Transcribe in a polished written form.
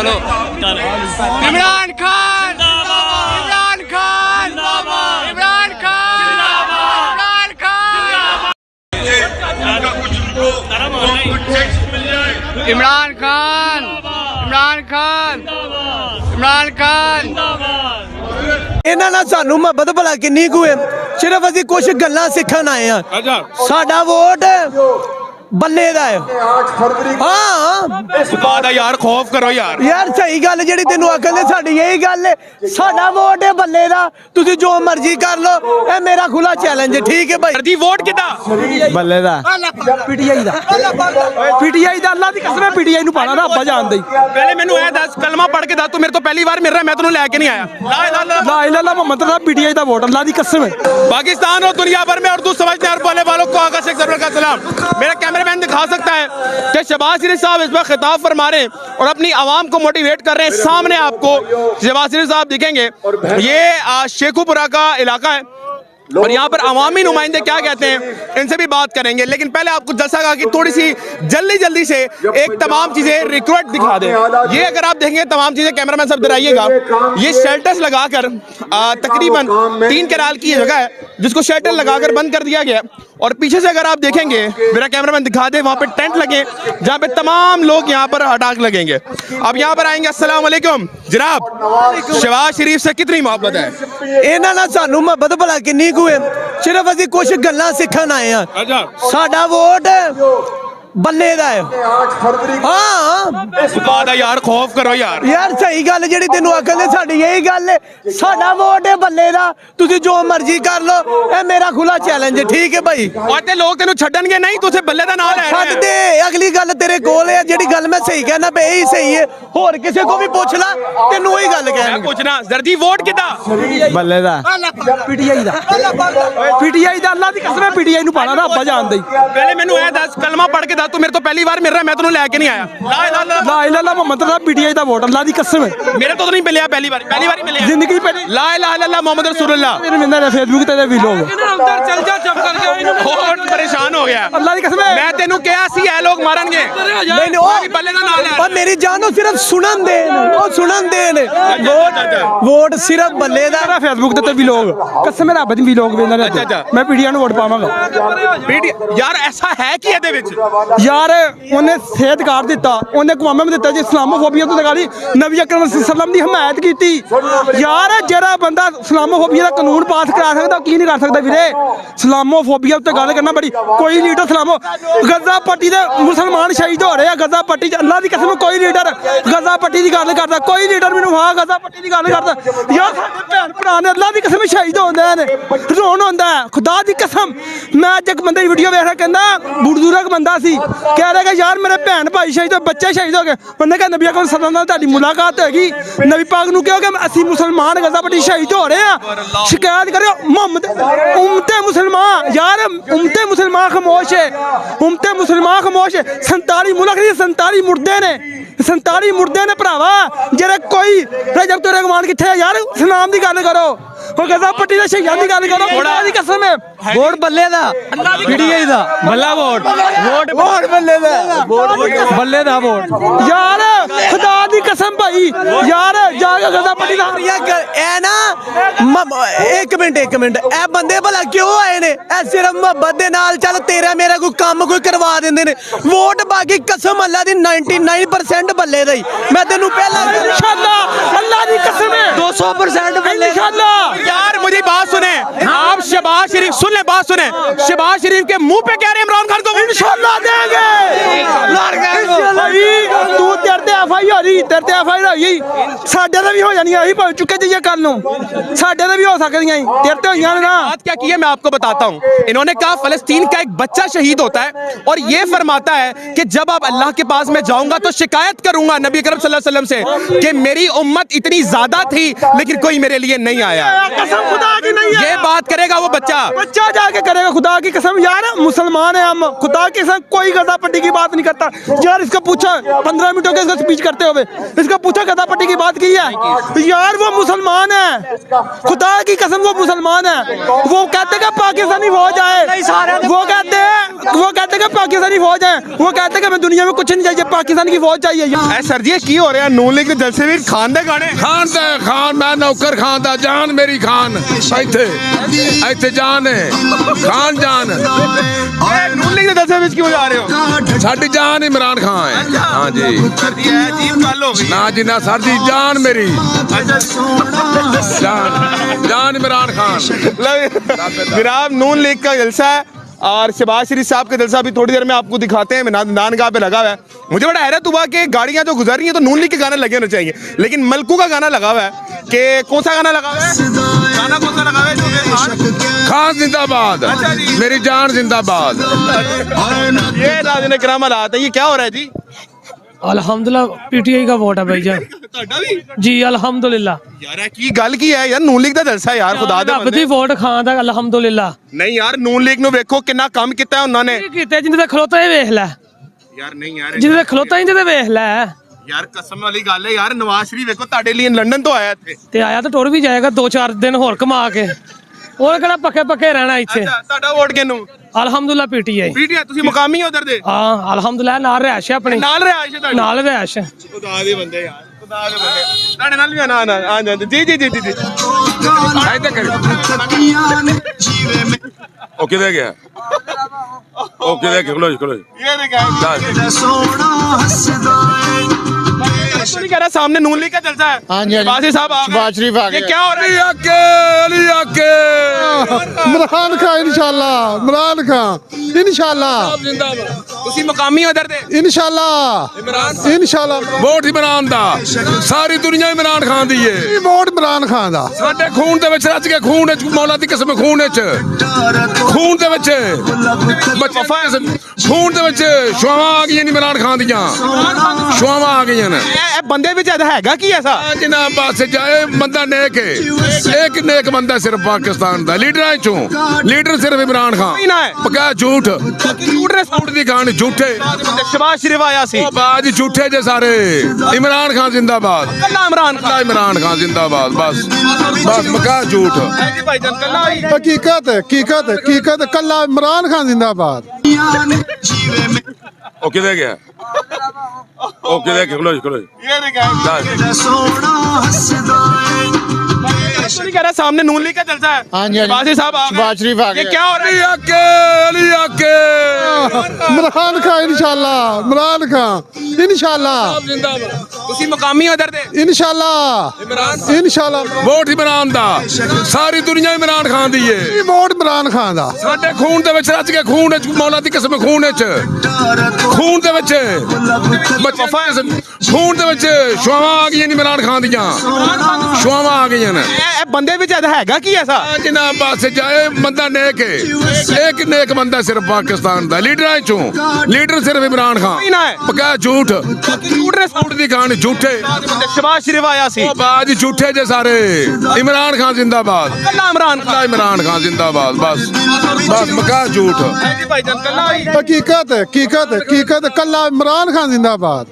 चलो इमरान खान, इमरान खान, इमरान खान, इमरान खान, इमरान खान, इमरान खान, इमरान खान। ਇਹਨਾਂ ਨਾਲ ਸਾਨੂੰ ਮੁਹੱਬਤ ਭਲਾ ਕਿੰਨੀ ਕੁ ਹੈ। ਸਿਰਫ ਅਸੀਂ ਕੁਝ ਗੱਲਾਂ ਸਿੱਖਣ ਆਏ ਆ। ਸਾਡਾ ਵੋਟ ਬੱਲੇ ਦਾ ਹੈ। ਹਾਂ ਬਾਦਾ ਯਾਰ ਖੌਫ ਕਰੋ ਯਾਰ ਸਹੀ ਗੱਲ ਜਿਹੜੀ ਤੈਨੂੰ ਆਖਣ ਦੇ ਸਾਡੀ ਇਹੀ ਗੱਲ ਹੈ। ਸਾਡਾ ਵੋਟ ਹੈ ਬੱਲੇ ਦਾ। ਤੁਸੀਂ ਜੋ ਮਰਜ਼ੀ ਕਰ ਲਓ, ਇਹ ਮੇਰਾ ਖੁੱਲਾ ਚੈਲੰਜ ਹੈ। ਠੀਕ ਹੈ ਭਾਈ ਜੀ ਵੋਟ ਕਿੱਦਾਂ ਬੱਲੇ ਦਾ ਪੀਟੀਆਈ ਦਾ ਅੱਲਾ ਦੀ ਕਸਮ ਹੈ ਪੀਟੀਆਈ ਨੂੰ ਪਾਣਾ ਰੱਬਾ ਜਾਣਦਾ ਹੀ। ਪਹਿਲੇ ਮੈਨੂੰ ਇਹ ਦੱਸ ਕਲਮਾ ਪੜ ਕੇ ਦੱਸ ਤੂੰ ਮੇਰੇ ਤੋਂ ਪਹਿਲੀ ਵਾਰ ਮਿਲ ਰਿਹਾ ਮੈਂ ਤੈਨੂੰ ਲੈ ਕੇ ਨਹੀਂ ਆਇਆ। ਲਾ ਇਲਾਹਾ ਇਲਾਹਾ ਮੁਹੰਮਦ ਦਾ पीटीआई ਦਾ ਵੋਟ ਅੱਲਾ ਦੀ ਕਸਮ है। पाकिस्तान और दुनिया भर में उर्दू समझने और बोलने वालों को आगा शेख जबरन का सलाम। मेरा कैमरामैन दिखा सकता है कि शहबाज शरीफ साहब इस वक्त खिताब फरमा रहे हैं और अपनी आवाम को मोटिवेट कर रहे हैं। सामने आपको शहबाज शरीफ साहब दिखेंगे। ये शेखुपुरा का इलाका है और यहाँ पर अवामी नुमाइंदे क्या कहते हैं इनसे भी बात करेंगे। लेकिन पहले आपको जलसा कहा कि थोड़ी सी जल्दी से एक तमाम चीजें रिक्वेस्ट दिखा दें। ये अगर आप देखेंगे तमाम चीजें कैमरामैन साहब इधर आइएगा। ये शेल्टर्स लगाकर तकरीबन 3 कनाल की जगह है जिसको शेल्टर लगाकर बंद कर दिया गया। और पीछे से अगर आप देखेंगे मेरा कैमरामैन दिखा दे वहाँ पे टेंट लगे जहाँ पे तमाम लोग यहाँ पर अटाक लगेंगे। अब यहाँ पर आएंगे। अस्सलाम वालेकुम जनाब, शहबाज शरीफ से कितनी मोहब्बत है? ਇਹਨਾਂ ਨਾਲ ਸਾਨੂੰ ਮੁਹੱਬਤ ਭਲਾ ਕਿੰਨੀ ਕੁ ਹੈ। ਸਿਰਫ ਅਸੀਂ ਕੁਝ ਗੱਲਾਂ ਸਿੱਖਣ ਆਏ ਆ। ਸਾਡਾ ਵੋਟ ਬੱਲੇ ਦਾ ਹੈ। ਹਾਂ ਬਾਦਾ ਯਾਰ ਖੌਫ ਕਰੋ ਯਾਰ ਸਹੀ ਗੱਲ ਜਿਹੜੀ ਤੈਨੂੰ ਆਖਣ ਦੇ ਸਾਡੀ ਇਹੀ ਗੱਲ ਹੈ। ਸਾਡਾ ਵੋਟ ਹੈ ਬੱਲੇ ਦਾ। ਤੁਸੀਂ ਜੋ ਮਰਜ਼ੀ ਕਰ ਲਓ, ਇਹ ਮੇਰਾ ਖੁੱਲਾ ਚੈਲੰਜ ਹੈ। ਠੀਕ ਹੈ ਭਾਈ और ते लोग तेनू छड्डणगे नहीं तू बल्ले दा नाम ले रहा ਛੱਡ है। ਦੇ। ਅਗਲੀ ਗੱਲ ਤੇਰੇ ਕੋਲ ਹੈ। ਜਿਹੜੀ ਗੱਲ ਮੈਂ ਸਹੀ ਕਹਿਣਾ ਪਈ ਇਹੀ ਸਹੀ ਹੈ। ਹੋਰ ਕਿਸੇ ਕੋ ਵੀ ਪੁੱਛ ਲੈ ਤੈਨੂੰ ਉਹੀ ਗੱਲ मैं ਕਹਿਣਗੇ। पूछना जर्दी वोट किदा ਬੱਲੇ ਦਾ ਪੀਟੀਆਈ ਦਾ ਅੱਲਾ ਦੀ ਕਸਮ ਹੈ ਪੀਟੀਆਈ ਨੂੰ ਪਾਣਾ ਰੱਬਾ ਜਾਣਦਾ ਹੀ। पहले मेनू ए दस कलमा पढ़ के दस तू मेरे तो पहली बार मिल रहा मैं तेनू लेके नहीं आया। ला इलाहा ਇਲਾਹਾ ਮੁਹੰਮਦ ਦਾ ਪੀਟੀਆਈ ਦਾ ਵੋਟ ਅੱਲਾ ਦੀ ਕਸਮ ਹੈ। मेरे तो नहीं मिले पहली बार ही मिले ਜ਼ਿੰਦਗੀ ਪਹਿਲੇ ला इलाहा इल्लल्लाह मोहम्मद रसूलुल्लाह। ਮੇਰੇ ਮਿੰਦਾ ਨੇ ਫੇਸਬੁੱਕ ਤੇ ਵੀ ਲੋग अंदर चल जा चुप कर जा और परेशान हो गया। ਅੱਲਾ ਦੀ ਕਸਮ ਹੈ। मैं तेनू कहा सी ए लोग मारनगे नहीं वो भी बल्ले दा नाम ले और मेरी जान सिर्फ सुनन देन वोट सिर्फ बल्ले दा। फेसबुक ते भी लोग कसम रब दी भी लोग वेंदे ने। मैं पीडीआई ਨੂੰ ਵੋਟ ਪਾਵਾਂਗਾ। यार ऐसा है कि ਇਹਦੇ ਵਿੱਚ यार ਉਹਨੇ सेहत कार्ड ਦਿੱਤਾ, ਉਹਨੇ ਕਵਾਮਾ ਦਿੱਤਾ ਜੀ ਇਸਲਾਮੋਫੋਬੀਆ ਤੋਂ ਲਗਾਲੀ ਨਬੀ ਅਕਰਮ ਸੱਲਮ ਦੀ ਹਮਾਇਤ ਕੀਤੀ। ਯਾਰ ਜਿਹੜਾ ਬੰਦਾ ਇਸਲਾਮੋਫੋਬੀਆ ਦਾ ਕਾਨੂੰਨ ਪਾਸ ਕਰਾ ਸਕਦਾ ਉਹ ਕੀ ਨਹੀਂ ਕਰ ਸਕਦਾ ਵੀਰੇ। ਇਸਲਾਮੋਫੋਬੀਆ ਉੱਤੇ ਗੱਲ ਕਰਨਾ ਬੜੀ ਕੋਈ ਲੀਡਰ ਗਜ਼ਾ ਪੱਟੀ ਦੇ ਮੁਸਲਮਾਨ ਸ਼ਹੀਦ ਹੋ ਰਹੇ ਆ। ਗਜ਼ਾ ਪੱਟੀ ਚ ਅੱਲਾ ਦੀ ਕਸਮ ਕੋਈ ਲੀਡਰ ਗਜ਼ਾ ਪੱਟੀ ਦੀ ਗੱਲ ਕਰਦਾ। ਕੋਈ ਲੀਡਰ ਮੈਨੂੰ ਗਜ਼ਾ ਪੱਟੀ ਦੀ ਗੱਲ ਕਰਦਾ। ਯਾਰ ਸਾਡੇ ਭੈਣ ਭਰਾ ਨੇ ਅੱਲਾ ਦੀ ਕਸਮ ਸ਼ਹੀਦ ਹੁੰਦੇ ਨੇ। ਰੋਣ ਹੁੰਦਾ ਖੁਦਾ ਦੀ ਕਸਮ। ਮੈਂ ਅੱਜ ਇੱਕ ਬੰਦੇ ਦੀ ਵੀਡੀਓ ਵੇਖ ਰਿਹਾ ਕਹਿੰਦਾ ਬੁਜ਼ੁਰਗ ਬੰਦਾ ਸੀ ਕਹਿ ਰਿਹਾ ਕਿ ਯਾਰ ਮੇਰੇ ਭੈਣ ਭਾਈ ਸ਼ਹੀਦ ਹੋ ਬੱਚੇ ਸ਼ਹੀਦ ਹੋ ਗਏ। ਉਹਨੇ ਕਿਹਾ ਨਬੀ ਅਕਰਮ ਸੱਲੱਲਾਹੁ ਨਾਲ ਤੁਹਾਡੀ ਮੁਲਾਕਾਤ ਹੋਏਗੀ। ਨਬੀ ਪਾਕ ਨੂੰ ਕਿਹਾ ਕਿ ਅਸੀਂ ਮੁਸਲਮਾਨ ਗਜ਼ਾ ਪੱਟੀ ਸ਼ਹੀਦ ਹੋ ਰਹੇ ਆ। ਸ਼ਿਕਾਇਤ ਕਰਿਓ ਮੁਹੰਮਦ ਉਮਤੇ ਮੁਸਲਮਾਨ। यार उम्मते मुसलमान खामोश है। 47 मुल्क दी 47 मुर्दे ने भरावा जेरे कोई रजब तो रहमान किथे यार सलाम दी गल करो। गजा पट्टी दे शहीदां दी गल करो। खुदा दी कसम है वोट बल्ले दा पीटीआई दा बल्ला वोट बल्ले दा वोट यार खुदा दी कसम भाई यार जाके गजा पट्टी दा ए ना एक मिनट ए बंदे भला क्यों आए ने? ए सिर्फ मोहब्बत दे नाल चल तेरा मेरा कोई काम कोई करवा देंदे ने। वोट बाकी कसम अल्लाह दी 99% बल्ले दा ही। मैं तेनू पहला इंशाअल्लाह अल्लाह दी कसम है 200% बल्ले इंशाअल्लाह। यार मुझे बात सुने आप शहबाज शरीफ सुन ले बात सुने शहबाज शरीफ के मुंह पे कह रहे इमरान खान को इंशाअल्लाह देंगे। तू तेरे एफआईआर होई साडे दा भी हो जानी है भाई चुके जाइए कल नूं साडे दा भी हो सकदियां तेरे ते होईयां ना। बात क्या की है मैं आपको बताता हूं। इन्होंने कहा फलस्तीन का एक बच्चा शहीद होता है और ये फरमाता है कि जब आप अल्लाह के पास मैं जाऊंगा तो शिकायत करूंगा नबी अकरम सल्लल्लाहु अलैहि वसल्लम से कि मेरी उम्मत इतनी ज्यादा थी लेकिन कोई मेरे लिए नहीं आया। कसम खुदा की नहीं है। ये बात करेगा वो बच्चा जाके करेगा खुदा की कसम। यार मुसलमान है हम खुदा की कसम कोई गजा पट्टी की बात नहीं करता। यार इसको पूछा 15 मिनटों के स्पीच करते हुए। इसको पूछा गदा पट्टी की बात की है यार, वो मुसलमान है, खुदा की कसम वो मुसलमान है। वो कहते कि पाकिस्तानी फौज आए, वो कहते कि पाकिस्तानी फौज है, वो कहते कि हमें दुनिया में कुछ नहीं चाहिए, पाकिस्तान की फौज चाहिए। सर जी की हो रहा है नून लीग के जलसे भी खान दे गाने खान मैं नौकर खान दा जान मेरी खान इत्थे जान है खान जान नून लीग के जलसे में क्यों जा रहे हो? साडी जान इमरान खान है। हाँ जी सर जी है अजीब गल हो गई ना जी ना सर जी जान मेरी जान इमरान खान। जनाब नून लीग का जलसा है और शहबाज शरीफ साहब का जलसा भी थोड़ी देर में आपको दिखाते हैं। नानगाह पे लगा हुआ है। मुझे बड़ा हैरत हुआ कि गाड़ियां जो गुजर रही हैं तो नून लीग के गाने लगे होने चाहिए, लेकिन मलकू का गाना लगा हुआ है। कि कौन सा गाना लगा हुआ है? गाना कौन सा लगा हुआ है? खान जिंदाबाद, मेरी जान जिंदाबाद। ये राजन कराम हालात है, ये क्या हो रहा है जी? अल्हम्दुलिल्लाह पीटीआई का वोट है भाईजान जी, अल्हम्दुलिल्लाह। यार की गल की है यार, नून लीग का जलसा यार, खुदा दे ਰੱਬ बंदे। ਦੀ ਵੋਟ ਖਾਂ ਦਾ ਅਲਹਮਦੁਲਿਲਾ ਨਹੀਂ ਯਾਰ ਨੂਨ ਲੀਗ ਨੂੰ ਵੇਖੋ ਕਿੰਨਾ ਕੰਮ ਕੀਤਾ ਹੈ ਉਹਨਾਂ ਨੇ। ਕੀ ਕੀਤਾ ਜਿੰਦੇ ਤੇ ਖਲੋਤਾ ਹੀ ਵੇਖ ਲੈ, ਯਾਰ ਨਹੀਂ ਯਾਰ ਜਿੰਦੇ ਤੇ ਖਲੋਤਾ ਹੀ ਤੇ ਵੇਖ ਲੈ। ਯਾਰ ਕਸਮ ਵਾਲੀ ਗੱਲ ਹੈ ਯਾਰ, ਨਵਾਜ਼ ਸ਼ਰੀਫ ਵੇਖੋ ਤੁਹਾਡੇ ਲਈ ਲੰਡਨ ਤੋਂ ਆਇਆ ਇੱਥੇ। ਤੇ ਆਇਆ ਤਾਂ ਟੁਰ ਵੀ ਜਾਏਗਾ 2-4 ਦਿਨ ਹੋਰ ਕਮਾ ਕੇ, ਹੋਰ ਕਿਹੜਾ ਪੱਕੇ ਰਹਿਣਾ ਇੱਥੇ। ਤੁਹਾਡਾ ਵੋਟ ਕਿਹਨੂੰ? ਅਲਹਮਦੁਲਿਲਾ ਪੀਟੀਆਈ। ਪੀਟੀਆਈ ਤੁਸੀਂ ਮੁਕਾਮੀ ਹੋ ਉਧਰ ਦੇ? ਹਾਂ ਅਲਹਮਦੁਲਿਲਾ ਨਾਲ ਰਹਿਸ਼ ਹੈ ਆਪਣੀ, ਨਾਲ ਰਿਹਾਇਸ਼ ਹੈ ਤੁਹਾਡੀ? ਨਾਲ ਰਹਿਸ਼। ਖੁਦਾ ਦੇ ਬੰਦੇ ਯਾਰ, ਖੁਦਾ ਦੇ ਬੰਦੇ ਤੁਹਾਡੇ ਨਾਲ ਵੀ ਆ ਨਾ ਜੀ ਜੀ ਜੀ ਜੀ ਜੀ ऐसे कर ओके दे गया ओके दे के क्लोज ये देखा नहीं कह रहा सामने नून लीग का जलसा है। हाँ जी, हाँ जी। बासी साहब आ गए। शहबाज शरीफ आ ये गए। क्या हो रहा है? अली आके इमरान खान इंशाल्लाह, इमरान खान इंशाल्लाह, ਤੁਸੀਂ ਮੁਕਾਮੀ ਹੋ ਉਧਰ ਦੇ? इंशाल्लाह इंशाल्लाह। ਵੋਟ ਇਮਰਾਨ ਦਾ, ਸਾਰੀ ਦੁਨੀਆ ਇਮਰਾਨ ਖਾਨ ਦੀ ਏ। वोट इमरान खान दा। ਸਾਡੇ ਖੂਨ ਦੇ ਵਿੱਚ ਰਚ ਕੇ, ਖੂਨ ਵਿੱਚ ਮੌਲਾ ਦੀ ਕਸਮ, ਖੂਨ ਵਿੱਚ ਖੂਨ ਦੇ ਵਿੱਚ ਬੱਚੇ ਖੂਨ ਦੇ ਵਿੱਚ ਸ਼ੁਆਵਾਂ ਆ ਗਈਆਂ ਨੇ ਇਮਰਾਨ ਖਾਨ ਦੀਆਂ, ਸ਼ੁਆਵਾਂ ਆ ਗਈਆਂ ਨੇ। ਇਹ ਬੰਦੇ ਵਿੱਚ ਇਹਦਾ ਹੈਗਾ ਕੀ ਐਸਾ? ਜਨਾਬ ਬਸ ਜਾਏ ਬੰਦਾ ਨੇਕ ਹੈ, ਇੱਕ ਨੇਕ ਬੰਦਾ ਸਿਰਫ ਪਾਕਿਸਤਾਨ ਦਾ ਲੀਡਰਾਂ ਚੋਂ ਲੀਡਰ ਸਿਰਫ ਇਮਰਾਨ ਖਾਨ। ਨਾ ਹੈ ਪਕਾ ਝੂਠ ਝੂਠ ਨੇ ਝੂਠ ਦੀ ਕਹਾਣੀ ਝੂਠੇ ਸ਼ਹਬਾਜ਼ ਸ਼ਰੀਫ ਆਇਆ ਸੀ, ਉਹ ਬਾਜ ਝੂਠੇ ਜੇ ਸਾਰੇ। ਇਮਰਾਨ ਖਾਨ ਜਿੰਦਾਬਾਦ, ਕੱਲਾ ਇਮਰਾਨ ਖਾਨ। ਕੱਲਾ ਇਮਰਾਨ ਖਾਨ ਜਿੰਦਾਬਾਦ। ਬਸ ਮਕਾ ਝੂਠ। ਜੀ ਭਾਈ ਜਾਨ ਕੱਲਾ ਹੀ हकीकत कल्ला इमरान खान जिंदाबाद। ओके दे गया ओके दे के क्लोज ये देखा नहीं कह रहा सामने नून लीग का जलसा है। हाँ जी, हाँ जी। बासी साहब आ गए। शहबाज शरीफ आ ये गए। क्या हो रहा है? अली आके इमरान खान इंशाल्लाह, इमरान खान इंशाल्लाह, ਤੁਸੀਂ ਮੁਕਾਮੀ ਹੋ ਉਧਰ ਦੇ? इंशाल्लाह इंशाल्लाह। ਵੋਟ ਇਮਰਾਨ ਦਾ, ਸਾਰੀ ਦੁਨੀਆ ਇਮਰਾਨ ਖਾਨ ਦੀ ਏ। वोट इमरान खान दा। ਸਾਡੇ ਖੂਨ ਦੇ ਵਿੱਚ ਰਚ ਕੇ, ਖੂਨ ਵਿੱਚ ਮੌਲਾ ਦੀ ਕਸਮ, ਖੂਨ ਵਿੱਚ ਖੂਨ ਦੇ ਵਿੱਚ ਬੱਚੇ ਖੂਨ ਦੇ ਵਿੱਚ ਸ਼ੁਆਵਾਂ ਆ ਗਈਆਂ ਨੇ ਇਮਰਾਨ ਖਾਨ ਦੀਆਂ, ਸ਼ੁਆਵਾਂ ਆ ਗਈਆਂ ਨੇ। ਇਹ ਬੰਦੇ ਵਿੱਚ ਇਹਦਾ ਹੈਗਾ ਕੀ ਐਸਾ? ਜਨਾਬ ਬਸ ਜਾਏ ਬੰਦਾ ਨੇਕ ਹੈ, ਇੱਕ ਨੇਕ ਬੰਦਾ ਸਿਰਫ ਪਾਕਿਸਤਾਨ ਦਾ ਲੀਡਰਾਂ ਚੋਂ ਲੀਡਰ ਸਿਰਫ ਇਮਰਾਨ ਖਾਨ। ਨਾ ਹੈ ਪਕਾ ਝੂਠ ਝੂਠ ਨੇ ਝੂਠ ਦੀ ਕਹਾਣੀ ਝੂਠੇ ਸ਼ਹਬਾਜ਼ ਸ਼ਰੀਫ ਆਇਆ ਸੀ, ਉਹ ਬਾਜ ਝੂਠੇ ਜੇ ਸਾਰੇ। ਇਮਰਾਨ ਖਾਨ ਜਿੰਦਾਬਾਦ, ਕੱਲਾ ਇਮਰਾਨ ਖਾਨ। ਕੱਲਾ ਇਮਰਾਨ ਖਾਨ ਜਿੰਦਾਬਾਦ। ਬਸ ਮਕਾ ਝੂਠ। ਜੀ ਭਾਈ ਜਾਨ ਕੱਲਾ ਹੀ हकीकत कल्ला इमरान खान जिंदाबाद।